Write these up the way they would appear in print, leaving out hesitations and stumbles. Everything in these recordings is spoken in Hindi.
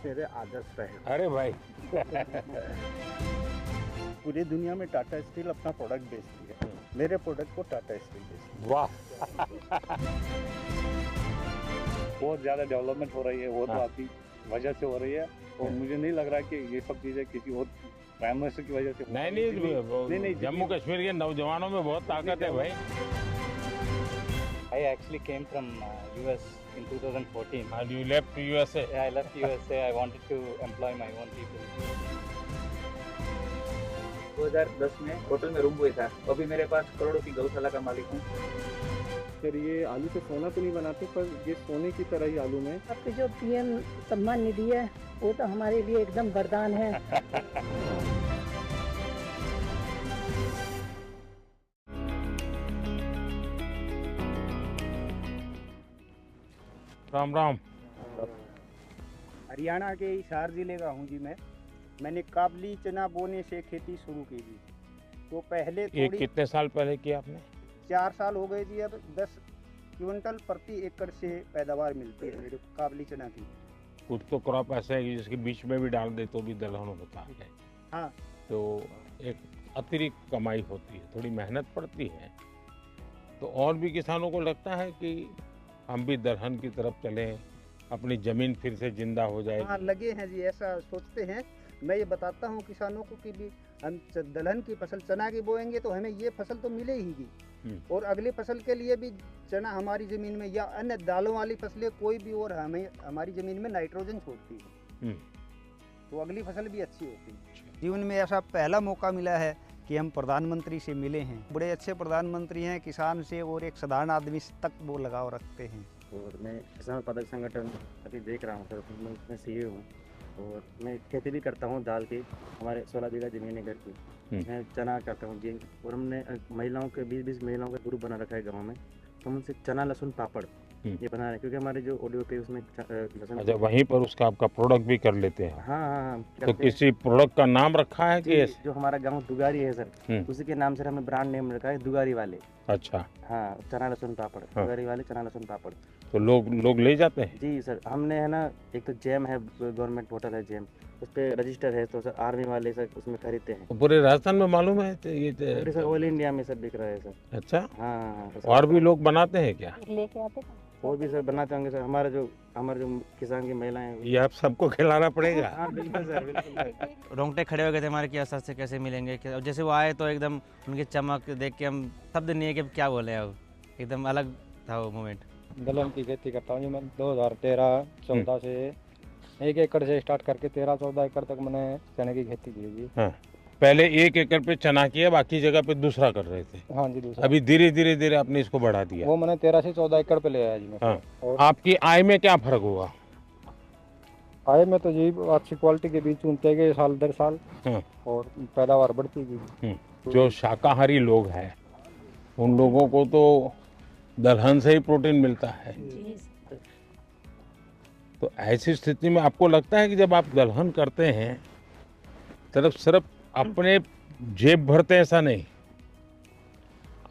मेरे आदर्श रहे। अरे भाई पूरी दुनिया में टाटा स्टील अपना प्रोडक्ट बेचती है, मेरे प्रोडक्ट को टाटा स्टील बेचती वाह बहुत ज़्यादा डेवलपमेंट हो रही है, वो तो हाँ। आपकी वजह से हो रही है। और मुझे नहीं लग रहा कि ये सब चीज़ें किसी और प्राइम मिनिस्टर की वजह से हो नहीं रही है। नहीं नहीं, जम्मू कश्मीर के नौजवानों में बहुत ताकत है भाई। I actually came from US in 2014. And you left USA. Yeah, I left USA. I wanted to employ my own people. 2010 में होटल में रूम हुआ था, अभी मेरे पास करोड़ों की गौशाला का मालिक हूँ। सर ये आलू से सोना तो नहीं बनाते, पर ये सोने की तरह ही आलू में। आपके जो पीएम सम्मान निधि है वो तो हमारे लिए एकदम वरदान है। राम राम। हरियाणा के हिसार जिले का हूँ जी मैंने काबली चना बोने से खेती शुरू की थी। तो पहले ये थोड़ी कितने साल पहले किया आपने? 4 साल हो गए जी। अब 10 क्विंटल प्रति एकड़ से पैदावार मिलती है मेरे काबली चना की। कुछ तो क्रॉप ऐसा है कि जिसके बीच में भी डाल दे तो भी दलहन होता है। हाँ, तो एक अतिरिक्त कमाई होती है, थोड़ी मेहनत पड़ती है। तो और भी किसानों को लगता है कि हम भी दलहन की तरफ चलें, अपनी जमीन फिर से जिंदा हो जाए। हाँ लगे हैं जी, ऐसा सोचते हैं। मैं ये बताता हूँ किसानों को कि भी हम दलहन की फसल चना की बोएंगे तो हमें ये फसल तो मिलेगी, और अगली फसल के लिए भी चना हमारी ज़मीन में या अन्य दालों वाली फसलें कोई भी और हमें हमारी ज़मीन में नाइट्रोजन छोड़ती है, तो अगली फसल भी अच्छी होती है। जीवन में ऐसा पहला मौका मिला है कि हम प्रधानमंत्री से मिले हैं। बड़े अच्छे प्रधानमंत्री हैं, किसान से और एक साधारण आदमी तक वो लगाव रखते हैं। और मैं किसान उत्पादक संगठन अभी देख रहा हूँ सर, मैं उसमें सीए हूँ और मैं खेती भी करता हूँ दाल की। हमारे 16 बीघा ज़मीन है घर की, मैं चना करता हूँ जी। और हमने महिलाओं के 20 महिलाओं का ग्रुप बना रखा है गाँव में, तो हम उनसे चना लहसुन पापड़ ये बना रहे हैं, क्योंकि हमारे जो ऑडियो पे उसमें लहसुन। अच्छा, वहीं पर उसका आपका प्रोडक्ट भी कर लेते हैं? हाँ, तो किसी प्रोडक्ट का नाम रखा है कि जो हमारा गाँव दुगारी है सर, उसी के नाम से हमने ब्रांड नेम रखा है दुगारी वाले। अच्छा हाँ, चना लहसुन पापड़, दुगारी वाले चना लहसुन पापड़। तो लोग ले जाते हैं? जी सर, हमने है ना, एक तो जैम है, गवर्नमेंट होटल है जैम, उस पर रजिस्टर है, तो सर आर्मी वाले सर उसमें खरीदते हैं। तो पूरे राजस्थान में मालूम है तो ये सर ऑल इंडिया में सर बिक रहा है सर। अच्छा, हाँ। और भी लोग बनाते हैं क्या? लेके आते और भी सर बनाते होंगे सर। हमारे जो किसान की महिलाएं हैं, ये आप सबको खिलाना पड़ेगा। हाँ बिल्कुल सर, बिल्कुल। रोंगटे खड़े हो गए थे हमारे कि सर से कैसे मिलेंगे। और जैसे वो आए तो एकदम उनकी चमक देख के हम शब्द नहीं है कि क्या बोले, अब एकदम अलग था वो मोमेंट। दलहन की खेती करता हूँ जी मैं 2013-14 से 1 एकड़ से स्टार्ट करके 13-14 एकड़ तक मैंने चने की खेती की जी। हाँ, पहले 1 एकड़ पे चना किया, बाकी जगह पे दूसरा कर रहे थे? हाँ जी, दूसरा। अभी धीरे धीरे आपने इसको बढ़ा दिया? वो मैंने 13 से 14 एकड़ पे ले आया जी मैं। हाँ। और आपकी आय में क्या फर्क हुआ? आय में तो जी अच्छी क्वालिटी के बीज चुनते गए साल दर साल, और पैदावार बढ़ती गई। जो शाकाहारी लोग हैं उन लोगों को तो दलहन से ही प्रोटीन मिलता है। तो ऐसी स्थिति में आपको लगता है कि जब आप दलहन करते हैं तो सिर्फ अपने जेब भरते, ऐसा नहीं,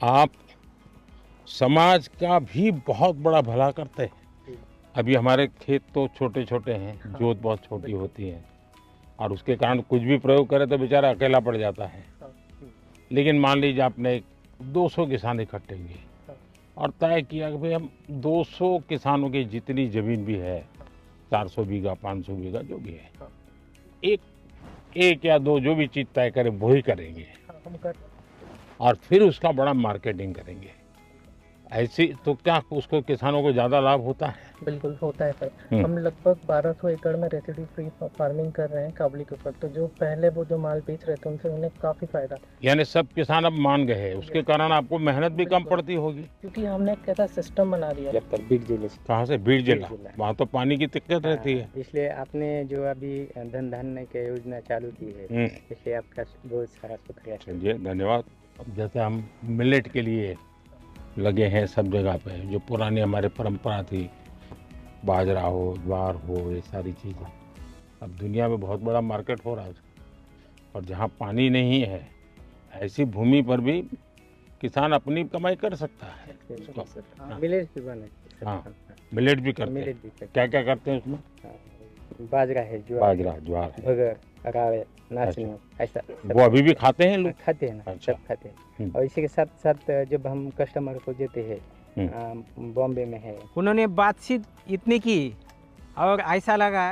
आप समाज का भी बहुत बड़ा भला करते हैं। अभी हमारे खेत तो छोटे छोटे हैं, जोत बहुत छोटी होती है, और उसके कारण कुछ भी प्रयोग करे तो बेचारा अकेला पड़ जाता है। लेकिन मान लीजिए आपने 200 किसान इकट्ठे हुए और तय किया कि भाई हम 200 किसानों की जितनी जमीन भी है, 400 बीघा 500 बीघा जो भी है, एक या दो जो भी चीज तय करें वही करेंगे, और फिर उसका बड़ा मार्केटिंग करेंगे। ऐसी तो क्या उसको किसानों को ज्यादा लाभ होता है? बिल्कुल होता है सर। हम लगभग 1200 एकड़ में रेसिड्यू फ्री फार्मिंग कर रहे हैं काबुली के ऊपर। तो जो पहले वो जो माल बेच रहे थे उनसे उन्हें काफी फायदा, यानी सब किसान अब मान गए हैं, उसके कारण आपको मेहनत भी कम पड़ती होगी, क्योंकि हमने एक ऐसा सिस्टम बना दिया। बीड़ जिले। कहाँ से? बीड़ जिला। वहाँ तो पानी की दिक्कत रहती है, इसलिए आपने जो अभी धन धान्य की योजना चालू की है, इसलिए आपका बहुत सारा शुक्रिया। चलिए, धन्यवाद। अब जैसे हम मिलेट के लिए लगे हैं सब जगह पे, जो पुरानी हमारे परंपरा थी, बाजरा हो, ज्वार हो, ये सारी चीज़ें, अब दुनिया में बहुत बड़ा मार्केट हो रहा है। और जहाँ पानी नहीं है ऐसी भूमि पर भी किसान अपनी कमाई कर सकता है। मिलेट भी बने। हाँ, मिलेट भी करते हैं। क्या क्या करते हैं उसमें? बाजरा है, ज्वार, बाजरा, ज्वार है, बगर, रावे, नाचनी, ऐसा वो अभी भी खाते हैं लोग? खाते हैं ना, अच्छा। सब खाते हैं। और इसी के साथ साथ जब हम कस्टमर को देते हैं, बॉम्बे में है, उन्होंने बातचीत इतनी की और ऐसा लगा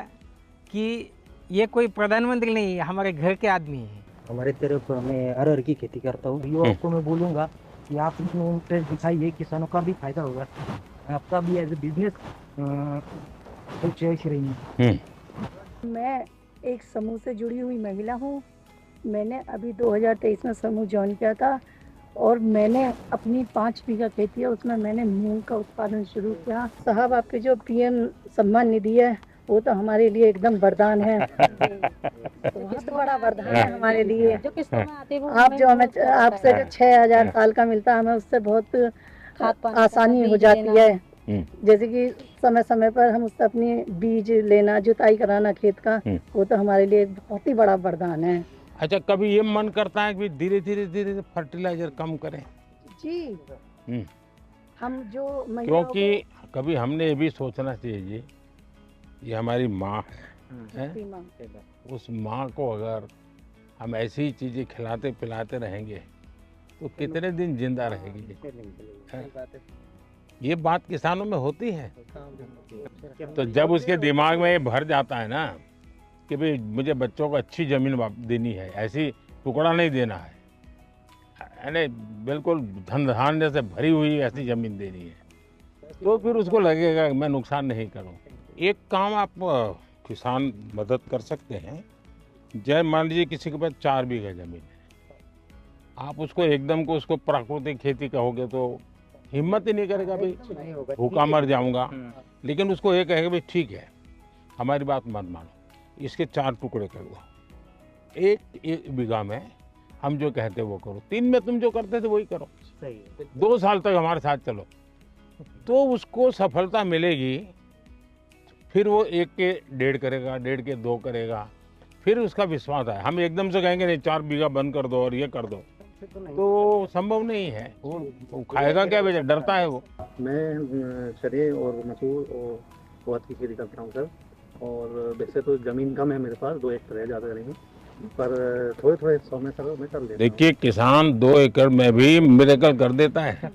कि ये कोई प्रधानमंत्री नहीं है, हमारे घर के आदमी है। हमारे तरफ मैं अरहर की खेती करता हूँ, युवाओं को मैं बोलूँगा कि आप इसमें इंटरेस्ट दिखाइए, किसानों का भी फायदा होगा, आपका भी एज ए बिजनेस चॉइस रही। मैं एक समूह से जुड़ी हुई महिला हूँ। मैंने अभी 2023 में समूह ज्वाइन किया था और मैंने अपनी 5 बीघा खेती है, उसमें मैंने मूंग का उत्पादन शुरू किया। साहब, आपके जो पीएम सम्मान निधि है वो तो हमारे लिए एकदम वरदान है, बहुत बड़ा वरदान है हमारे लिए। आप जो हमें आपसे जो 6,000 साल का मिलता है, हमें उससे बहुत आसानी हो जाती है। जैसे कि समय समय पर हम उससे अपनी बीज लेना, जुताई कराना खेत का, वो तो हमारे लिए एक बहुत ही बड़ा वरदान है। अच्छा, कभी ये मन करता है कि धीरे धीरे फर्टिलाइजर कम करें? जी, हम जो क्योंकि कभी हमने ये भी सोचना चाहिए जी, ये हमारी माँ है, उस माँ को अगर हम ऐसी ही चीजें खिलाते पिलाते रहेंगे तो कितने दिन जिंदा रहेगी? ये बात किसानों में होती है। तो जब उसके दिमाग में ये भर जाता है ना कि भाई मुझे बच्चों को अच्छी जमीन देनी है, ऐसी टुकड़ा नहीं देना है, यानी बिल्कुल धन धान्य से भरी हुई ऐसी जमीन देनी है, तो फिर उसको लगेगा कि मैं नुकसान नहीं करूं। एक काम आप किसान मदद कर सकते हैं। जय मान लीजिए किसी के पास 4 बीघा जमीन है, आप उसको एकदम को उसको प्राकृतिक खेती कहोगे तो हिम्मत ही नहीं करेगा, भाई भूखा मर जाऊंगा। लेकिन उसको ये कहेगा भाई ठीक है, हमारी बात मत मानो, इसके 4 टुकड़े कर दो, एक बीघा में हम जो कहते वो करो, 3 में तुम जो करते थे वही करो, 2 साल तक हमारे साथ चलो, तो उसको सफलता मिलेगी। फिर वो 1 के 1.5 करेगा, 1.5 के 2 करेगा, फिर उसका विश्वास है। हम एकदम से कहेंगे नहीं 4 बीघा बंद कर दो और ये कर दो, तो संभव नहीं है। वो खाएगा क्या, बेचा डरता है वो। मैं चने और मसूर और उड़द की खेती करता हूँ सर, और वैसे तो ज़मीन कम है मेरे पास, 2 एकड़ है, ज़्यादा नहीं, पर थोड़े थोड़े 100 में सर मैं कर लेता हूँ। देखिए, किसान 2 एकड़ में भी मिरेकल कर देता है।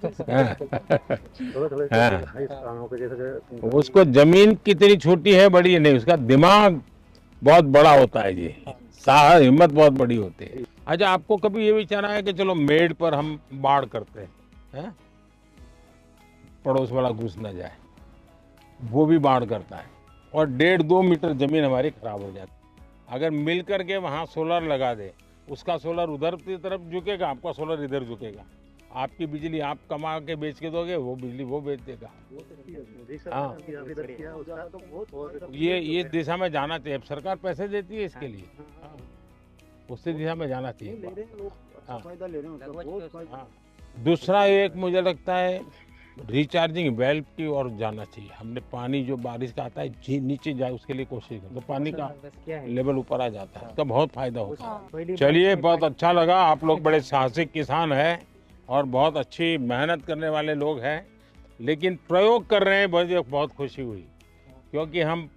उसको जमीन कितनी छोटी है बड़ी है नहीं, उसका दिमाग बहुत बड़ा होता है जी, साहस हिम्मत बहुत बड़ी होती है। अच्छा, आपको कभी ये विचार आया कि चलो मेड पर हम बाढ़ करते हैं, पड़ोस वाला घुस न जाए, वो भी बाढ़ करता है और 1.5-2 मीटर जमीन हमारी खराब हो जाती है। अगर मिल करके वहाँ सोलर लगा दे, उसका सोलर उधर की तरफ झुकेगा, आपका सोलर इधर झुकेगा, आपकी बिजली आप कमा के बेच के दोगे, वो बिजली वो बेच देगा। हाँ, ये दिशा में जाना चाहिए। सरकार पैसे देती है इसके लिए, उसी दिशा में जाना चाहिए। दूसरा एक मुझे लगता है रिचार्जिंग वेल की ओर जाना चाहिए। हमने पानी जो बारिश का आता है नीचे जाए उसके लिए कोशिश करें, तो पानी का लेवल ऊपर आ जाता है, उसका बहुत फायदा होता है। चलिए, बहुत अच्छा लगा, आप लोग बड़े साहसिक किसान हैं और बहुत अच्छी मेहनत करने वाले लोग हैं, लेकिन प्रयोग कर रहे हैं, बहुत खुशी हुई। क्योंकि हम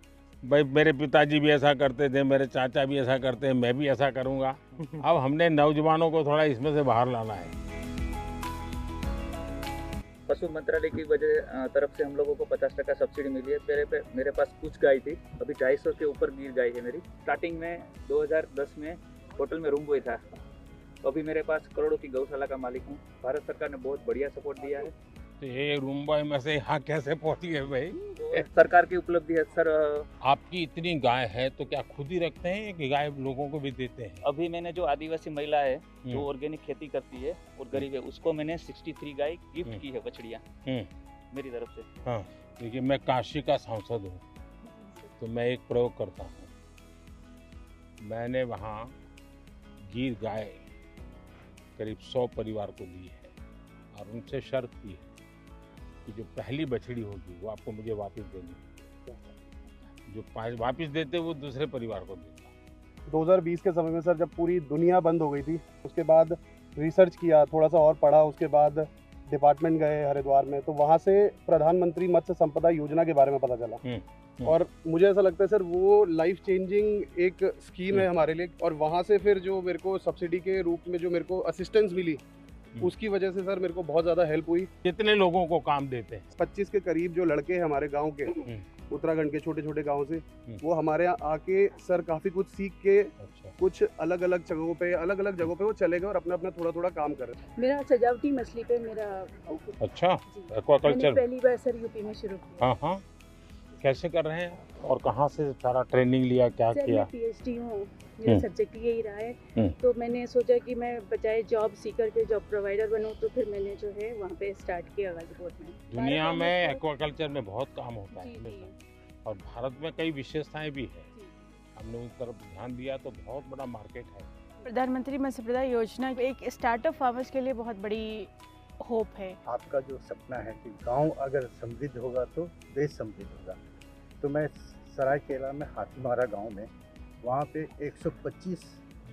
भाई, मेरे पिताजी भी ऐसा करते थे, मेरे चाचा भी ऐसा करते हैं, मैं भी ऐसा करूँगा। अब हमने नौजवानों को थोड़ा इसमें से बाहर लाना है। पशु मंत्रालय की वजह तरफ से हम लोगों को 50% सब्सिडी मिली है। मेरे पास कुछ गाय थी, अभी 250 के ऊपर गिर गाय है मेरी। स्टार्टिंग में 2010 में होटल में रूम बॉय था, अभी मेरे पास करोड़ों की गौशाला का मालिक हूँ। भारत सरकार ने बहुत बढ़िया सपोर्ट दिया है। तो ये रूम बॉय में से यहाँ कैसे पहुँची है भाई? तो सरकार की उपलब्धि है सर। आपकी इतनी गाय है तो क्या खुद ही रखते हैं कि गाय लोगों को भी देते हैं? अभी मैंने जो आदिवासी महिला है जो ऑर्गेनिक खेती करती है और गरीब है, उसको मैंने 63 गाय गिफ्ट की है, बछड़ियाँ मेरी तरफ से। हाँ, देखिए, मैं काशी का सांसद हूँ, तो मैं एक प्रयोग करता हूँ। मैंने वहाँ गिर गाय करीब 100 परिवार को दी है और उनसे शर्त की है कि जो पहली बछड़ी होगी वो आपको मुझे वापस देनी है, जो वापस देते वो दूसरे परिवार को देता। 2020 के समय में सर, जब पूरी दुनिया बंद हो गई थी, उसके बाद रिसर्च किया, थोड़ा सा और पढ़ा, उसके बाद डिपार्टमेंट गए हरिद्वार में, तो वहाँ से प्रधानमंत्री मत्स्य संपदा योजना के बारे में पता चला। और मुझे ऐसा लगता है सर वो लाइफ चेंजिंग एक स्कीम है हमारे लिए। और वहाँ से फिर जो मेरे को सब्सिडी के रूप में जो मेरे को असिस्टेंस मिली, उसकी वजह से सर मेरे को बहुत ज़्यादा हेल्प हुई। कितने लोगों को काम देते हैं? 25 के करीब जो लड़के हैं हमारे गांव के, उत्तराखंड के छोटे छोटे गांव से, वो हमारे यहाँ आके सर काफ़ी कुछ सीख के कुछ अलग अलग जगहों पे वो चले गए और अपना अपना थोड़ा थोड़ा काम कर रहे हैं। मेरा सजावटी मछली पे मेरा अच्छा एक्वाकल्चर पहली बार सर यूपी में शुरू किया। हाँ हाँ, कैसे कर रहे हैं और कहाँ से सारा ट्रेनिंग लिया, क्या किया? PhD हूँ, मेरा सब्जेक्ट यही रहा है। तो मैंने सोचा कि मैं बजाय जॉब सीकर के जॉब प्रोवाइडर बनूँ, तो फिर मैंने जो है वहाँ पे स्टार्ट किया गाजीपुर में। दुनिया में एक्वाकल्चर में बहुत काम होता है और भारत में कई विशेषताएं भी है। हमने उस तरफ ध्यान दिया तो बहुत बड़ा मार्केट है। प्रधानमंत्री मत्स्य संपदा योजना एक स्टार्टअप फार्मर्स के लिए बहुत बड़ी होप है। आपका जो सपना है कि गांव अगर समृद्ध होगा तो देश समृद्ध होगा, तो मैं सरायकेला में हाथीमारा गांव में वहाँ पे 125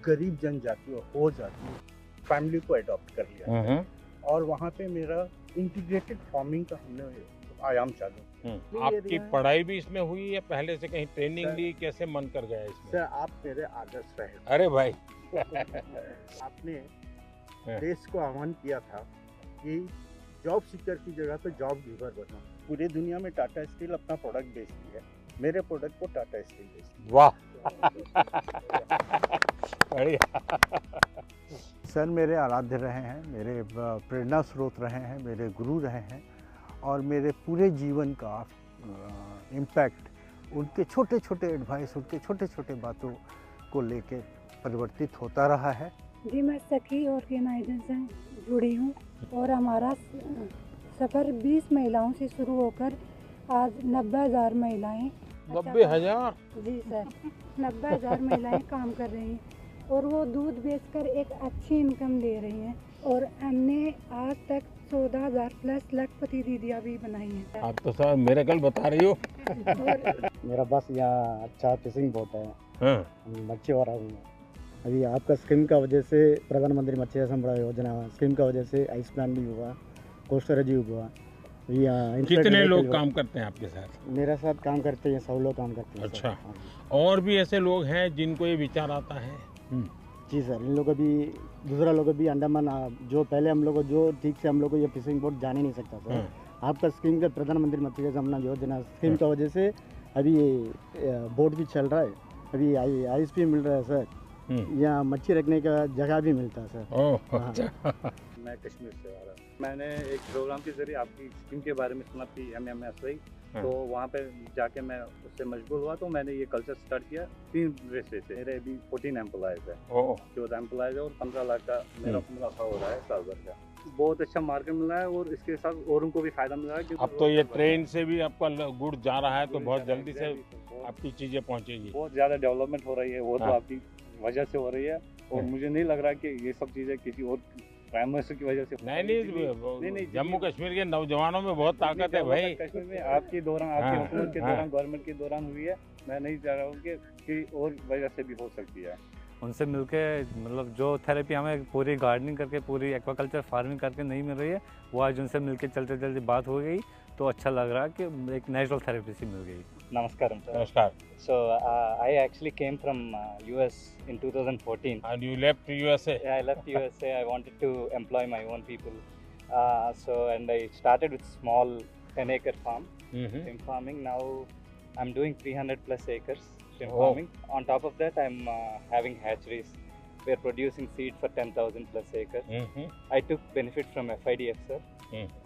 गरीब जनजाति और हो जाति फैमिली को अडॉप्ट कर लिया और वहाँ पे मेरा इंटीग्रेटेड फार्मिंग का हमने आयाम चालू। आपकी पढ़ाई भी इसमें हुई या पहले से कहीं ट्रेनिंग ली, कैसे मन कर गया इसमें? सर आप मेरे आदर्श रहे। अरे भाई आपने देश को आह्वान किया था कि जॉब सीकर की जगह पे जॉब गिवर बनो। पूरी दुनिया में टाटा स्टील अपना प्रोडक्ट बेचती है, मेरे प्रोडक्ट को टाटा स्टील बेचती है। वाह बढ़िया। सर मेरे आराध्य रहे हैं, मेरे प्रेरणा स्रोत रहे हैं, मेरे गुरु रहे हैं और मेरे पूरे जीवन का इम्पैक्ट उनके छोटे छोटे एडवाइस, उनके छोटे छोटे बातों को लेके परिवर्तित होता रहा है। जी मैं सखी ऑर्गेनाइजेशन से जुड़ी हूँ और हमारा सफ़र 20 महिलाओं से शुरू होकर आज 90,000 महिलाएं 90,000? जी सर 90,000 महिलाएं काम कर रही हैं और वो दूध बेचकर एक अच्छी इनकम ले रही हैं और हमने आज तक 14,000 प्लस लखपति दीदियाँ भी बनाई हैं। आप तो सर मेरे कल बता रही हो। मेरा बस यहाँ अच्छा फिशिंग बोट है, मच्छी वाला हूँ। अभी आपका स्कीम का वजह से प्रधानमंत्री मत्स्य संपदा योजना स्कीम का वजह से आइस प्लान भी हुआ, कोस्टर अजीब हुआ। कितने लोग काम करते हैं आपके साथ? मेरे साथ काम करते हैं 100 लोग काम करते हैं। अच्छा, और भी ऐसे लोग हैं जिनको ये विचार आता है? जी सर, इन लोग अभी दूसरा लोग अभी अंडमान जो पहले हम लोग जो ठीक से हम लोग को ये फिशिंग बोट जाने नहीं सकता सर। आपका स्कीम का प्रधानमंत्री मत्स्य संपदा योजना स्कीम का वजह से अभी बोट भी चल रहा है, अभी आइस भी मिल रहा है सर, यहाँ मच्छी रखने का जगह भी मिलता है सर। अच्छा। मैं कश्मीर से आ रहा हूँ। मैंने एक प्रोग्राम के जरिए आपकी स्कीम के बारे में सुना थी MMSY, तो वहाँ पे जाके मैं उससे मशगूल हुआ, तो मैंने ये कल्चर स्टार्ट किया 3 रेस्टे से। मेरे अभी 14 एम्प्लॉयज़ है, 14 एम्प्लॉयज़ है और 15 लाख का मेरा मुनाफा हो रहा है साल भर का। बहुत अच्छा मार्केट मिल रहा है और इसके साथ औरों को भी फायदा मिल रहा है। अब तो ये ट्रेन से भी आपका गुड़ जा रहा है तो बहुत जल्दी से आपकी चीज़ें पहुँचेगी। बहुत ज़्यादा डेवलपमेंट हो रही है, वो तो आपकी वजह से हो रही है और मुझे नहीं लग रहा कि ये सब चीज़ें किसी और प्राइम मिनिस्टर की वजह से। नहीं, जम्मू कश्मीर के नौजवानों में बहुत ताकत है भाई। कश्मीर में आपकी दौरान, आपकी हुकूमत के दौरान, गवर्नमेंट के दौरान हुई है। मैं नहीं चाह रहा हूँ कि और वजह से भी हो सकती है। उनसे मिलके मतलब जो थेरेपी हमें पूरी गार्डनिंग करके, पूरी एक्वाकल्चर फार्मिंग करके नहीं मिल रही है, वो आज उनसे मिलके चलते चलते बात हो गई तो अच्छा लग रहा है कि एक नेचुरल थेरेपी सी मिल गई। Namaskaram, sir. Namaskar. So I actually came from US in 2014. And you left USA? Yeah, I left USA. I wanted to employ my own people. And I started with small 10-acre farm, shrimp farming. Now I'm doing 300 plus acres shrimp farming. On top of that, I'm having hatcheries. We're producing seed for 10,000 plus acres. I took benefit from FIDF, sir,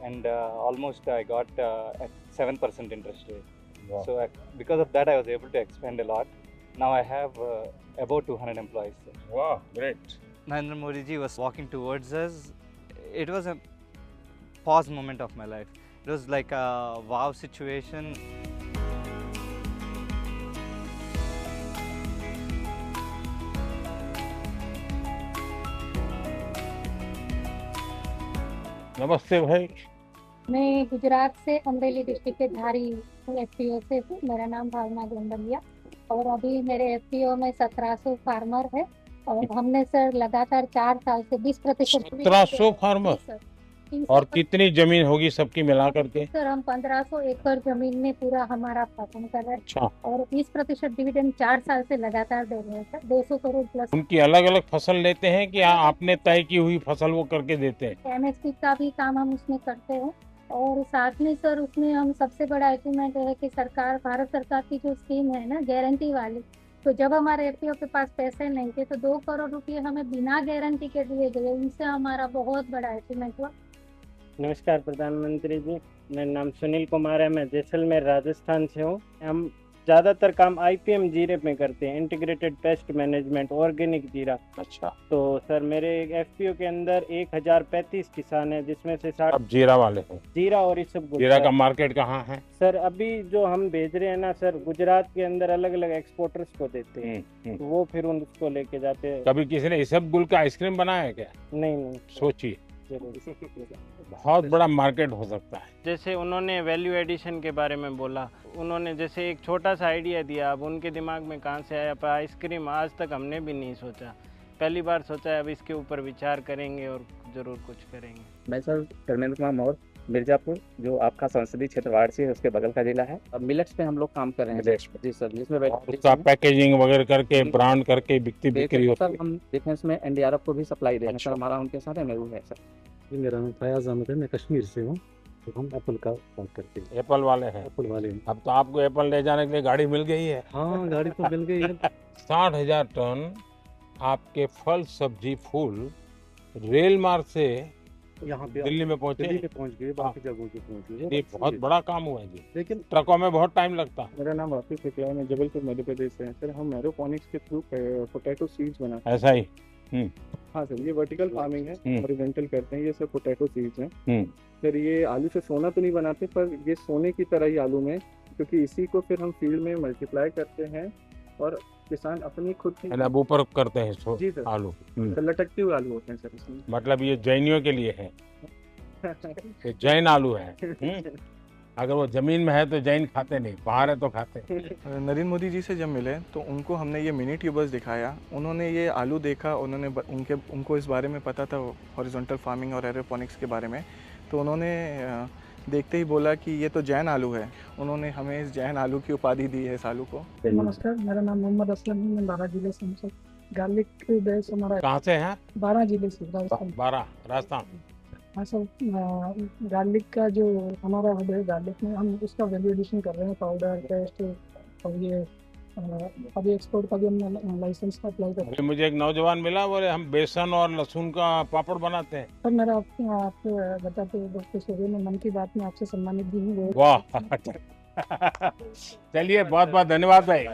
and almost I got at 7% interest rate. Wow. So because of that, I was able to expand a lot. Now I have about 200 employees. Sir. Wow, great. Narendra Modi ji was walking towards us. It was a pause moment of my life. It was like a wow situation. नमस्ते भाई। मैं गुजरात से अमरेली डिस्ट्रिक्ट के धारी FPO से हूँ। मेरा नाम भावना गोंडलिया और अभी मेरे FPO में 1700 फार्मर है और हमने सर लगातार 4 साल से 20% 1700 फार्मर? और कितनी जमीन होगी सबकी मिला करके? सर हम 1500 एकड़ जमीन में पूरा हमारा फार्मिंग कर रहे हैं। अच्छा। और 20% डिविडेंड 4 साल से लगातार दे रहे हैं सर, 200 करोड़ प्लस। उनकी अलग अलग फसल लेते हैं कि आपने तय की हुई फसल वो करके देते हैं? MSP का भी काम हम उसमें करते हैं और साथ में सर उसमें हम सबसे बड़ा अचीवमेंट है कि सरकार, भारत सरकार की जो स्कीम है ना गारंटी वाली, तो जब हमारे FPO के पास पैसे नहीं थे तो 2 करोड़ रुपए हमें बिना गारंटी के दिए गए, उनसे हमारा बहुत बड़ा अचीवमेंट हुआ। नमस्कार प्रधानमंत्री जी, मेरा नाम सुनील कुमार है, मैं जैसलमेर राजस्थान से हूँ। हम ज़्यादातर काम IPM जीरे में करते हैं, इंटीग्रेटेड पेस्ट मैनेजमेंट, ऑर्गेनिक जीरा। अच्छा। तो सर मेरे FPO के अंदर 1035 किसान हैं, जिसमें से 60 अब जीरा वाले हैं। जीरा और इस सब जीरा का मार्केट कहाँ है? सर अभी जो हम भेज रहे हैं ना सर, गुजरात के अंदर अलग अलग एक्सपोर्टर्स को देते हैं, तो वो फिर उनको लेके जाते हैं। कभी किसी ने इसबगुल का आइसक्रीम बनाया है क्या? नहीं। सोचिए, बहुत बड़ा मार्केट हो सकता है। जैसे उन्होंने वैल्यू एडिशन के बारे में बोला, उन्होंने जैसे एक छोटा सा आइडिया दिया, अब उनके दिमाग में कहाँ से आया, पर आइसक्रीम आज तक हमने भी नहीं सोचा, पहली बार सोचा है। अब इसके ऊपर विचार करेंगे और ज़रूर कुछ करेंगे। मैं सर धर्मेंद्र कुमार मौर्य, मिर्जापुर, जो आपका संसदीय क्षेत्र वाराणसी है उसके बगल का जिला है। अब मिलेट्स पे हम लोग काम कर रहे हैं जी सर, जिसमें उसका पैकेजिंग वगैरह करके ब्रांड करके बिक्री बिक्री होती है। हम डिफेंस में NDRF को भी सप्लाई दे रहे हैं सर, हमारा उनके साथ MOU है सर। मेरा नाम फयाज अहमद है, मैं कश्मीर से हूँ। तो हम एप्पल का काम करते हैं। एप्पल वाले हैं? एप्पल वाले हैं। अब तो आपको एप्पल ले जाने के लिए गाड़ी मिल गई है। हाँ गाड़ी तो मिल गई है। 60,000 टन आपके फल सब्जी फूल रेल मार्ग से यहाँ पे दिल्ली में पहुंचे? दिल्ली में पहुंच गए, बाकी जगहों पे पहुंच गए। ये बहुत बड़ा काम हुआ है जी, लेकिन ट्रकों में बहुत टाइम लगता है। मेरा नाम राफी फिक्रा है, मैं जबलपुर मध्य प्रदेश से। सर हम एरोपोनिक्स के थ्रू पोटैटो सीड्स बनाते हैं। ऐसा ही? हाँ सर, ये वर्टिकल फार्मिंग है, हॉरिजॉन्टल करते हैं। ये सब पोटैटो सीड्स हैं सर। ये आलू से सोना तो नहीं बनाते, पर ये सोने की तरह ही आलू में, क्योंकि इसी को फिर हम फील्ड में मल्टीप्लाई करते हैं और किसान अपनी खुद की अब ऊपर करते हैं जी सर, आलू। तो लटकते हुए आलू होते हैं सर इसमें। मतलब ये जैनियों के लिए है, ये जैन आलू है। अगर वो जमीन में है तो जैन खाते नहीं, बाहर है तो खाते। नरेंद्र मोदी जी से जब मिले तो उनको हमने ये मिनी ट्यूबर्स दिखाया, उन्होंने ये आलू देखा, उन्होंने उनको इस बारे में पता था हॉरिजॉन्टल फार्मिंग और एरोपोनिक्स के बारे में, तो उन्होंने देखते ही बोला कि ये तो जैन आलू है। उन्होंने हमें इस जैन आलू की उपाधि दी है इस आलू को। नमस्कार, मेरा नाम मोहम्मद असलम है, मैं 12 जिले से हूँ सर। गार्लिक बेस हमारा कहाँ से है? 12 जिले से, राजस्थान। 12 राजस्थान। हाँ सर, गार्लिक का जो हमारा हब है, गार्लिक में हम उसका वैल्यू एडिशन कर रहे हैं, पाउडर, पेस्ट, और ये अभी एक्सपोर्ट का भी हमने लाइसेंस का अप्लाई कर रहे हैं। मुझे एक नौजवान मिला, बोले हम बेसन और लहसुन का पापड़ बनाते हैं। सर मेरा आपको बताते हुए मैं मन की बात में आपसे सम्मानित भी हूँ। वाह चलिए, बहुत बहुत धन्यवाद भाई।